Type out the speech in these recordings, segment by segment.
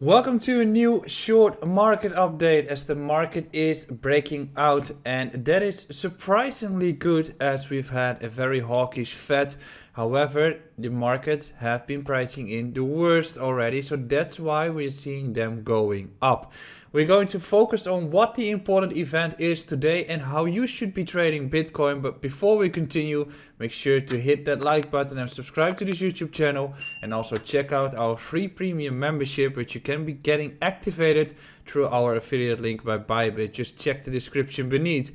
Welcome to a new short market update as the market is breaking out, and that is surprisingly good as we've had a very hawkish Fed. However, the markets have been pricing in the worst already, so that's why we're seeing them going up. We're going to focus on what the important event is today and how you should be trading Bitcoin. But before we continue, make sure to hit that like button and subscribe to this YouTube channel. And also check out our free premium membership, which you can be getting activated through our affiliate link by Bybit. Just check the description beneath.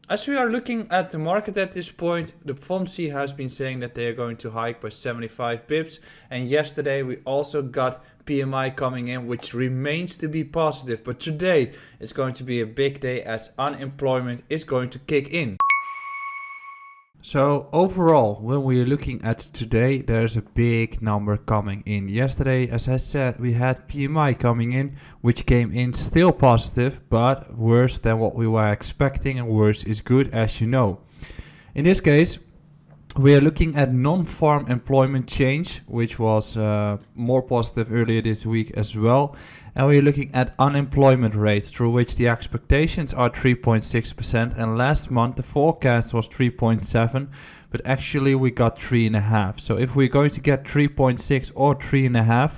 As we are looking at the market at this point, the FOMC has been saying that they are going to hike by 75 pips. And yesterday we also got PMI coming in, which remains to be positive. But today is going to be a big day as unemployment is going to kick in. So overall, when we're looking at today, there's a big number coming in. Yesterday, as I said, we had PMI coming in, which came in still positive, but worse than what we were expecting, and worse is good, as you know. In this case, we are looking at non-farm employment change, which was more positive earlier this week as well. And we're looking at unemployment rates, through which the expectations are 3.6%. And last month the forecast was 3.7, but actually we got 3.5. So if we're going to get 3.6 or 3.5,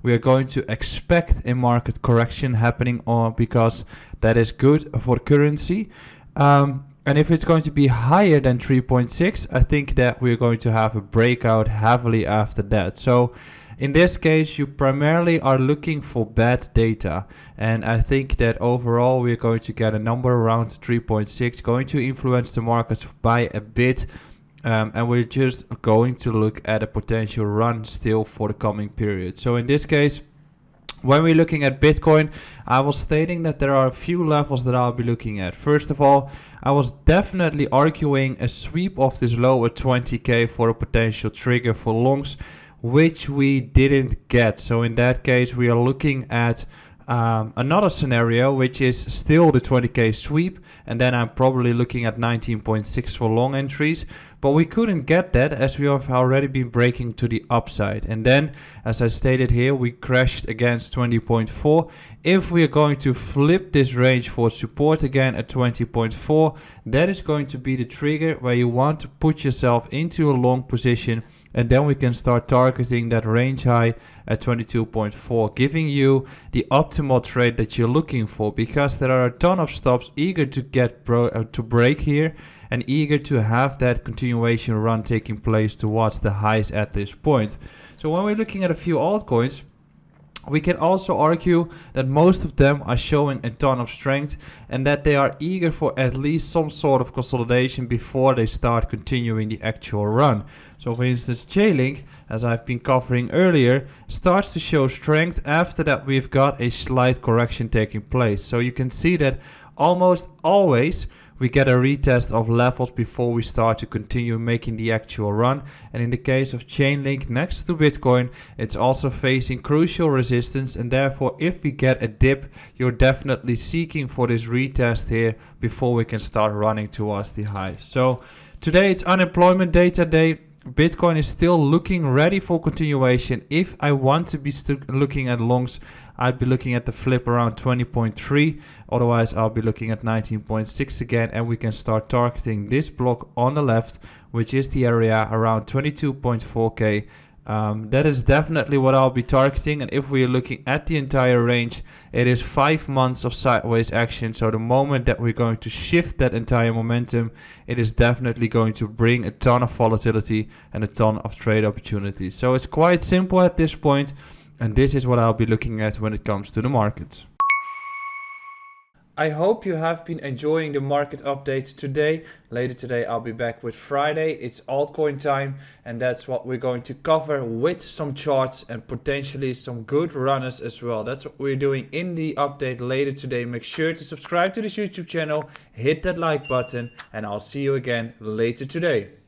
we are going to expect a market correction happening, because that is good for currency. And if it's going to be higher than 3.6, I think that we're going to have a breakout heavily after that. So in this case, you primarily are looking for bad data. And I think that overall we're going to get a number around 3.6, going to influence the markets by a bit. And we're just going to look at a potential run still for the coming period. So in this case, when we're looking at Bitcoin, I was stating that there are a few levels that I'll be looking at. First of all, I was definitely arguing a sweep of this low at 20k for a potential trigger for longs, which we didn't get. So in that case, we are looking at another scenario, which is still the 20k sweep, and then I'm probably looking at 19.6 for long entries. But we couldn't get that as we have already been breaking to the upside. And then, as I stated here, we crashed against 20.4. If we are going to flip this range for support again at 20.4, that is going to be the trigger where you want to put yourself into a long position, and then we can start targeting that range high at 22.4, giving you the optimal trade that you're looking for, because there are a ton of stops eager to get to break here and eager to have that continuation run taking place towards the highs at this point. So when we're looking at a few altcoins, we can also argue that most of them are showing a ton of strength and that they are eager for at least some sort of consolidation before they start continuing the actual run. So for instance, J-Link, as I've been covering earlier, starts to show strength after that we've got a slight correction taking place. So you can see that almost always we get a retest of levels before we start to continue making the actual run. And in the case of Chainlink next to Bitcoin, it's also facing crucial resistance, and therefore if we get a dip, you're definitely seeking for this retest here before we can start running towards the highs. So today it's unemployment data day. Bitcoin is still looking ready for continuation. If I want to be looking at longs, I'd be looking at the flip around 20.3. Otherwise, I'll be looking at 19.6 again, and we can start targeting this block on the left, which is the area around 22.4k. That is definitely what I'll be targeting. And if we are looking at the entire range, it is 5 months of sideways action. So the moment that we're going to shift that entire momentum, it is definitely going to bring a ton of volatility and a ton of trade opportunities. So it's quite simple at this point, and this is what I'll be looking at when it comes to the markets. I hope you have been enjoying the market updates today. Later today I'll be back with Friday. It's altcoin time, and that's what we're going to cover with some charts and potentially some good runners as well. That's what we're doing in the update later today. Make sure to subscribe to this YouTube channel, hit that like button, and I'll see you again later today.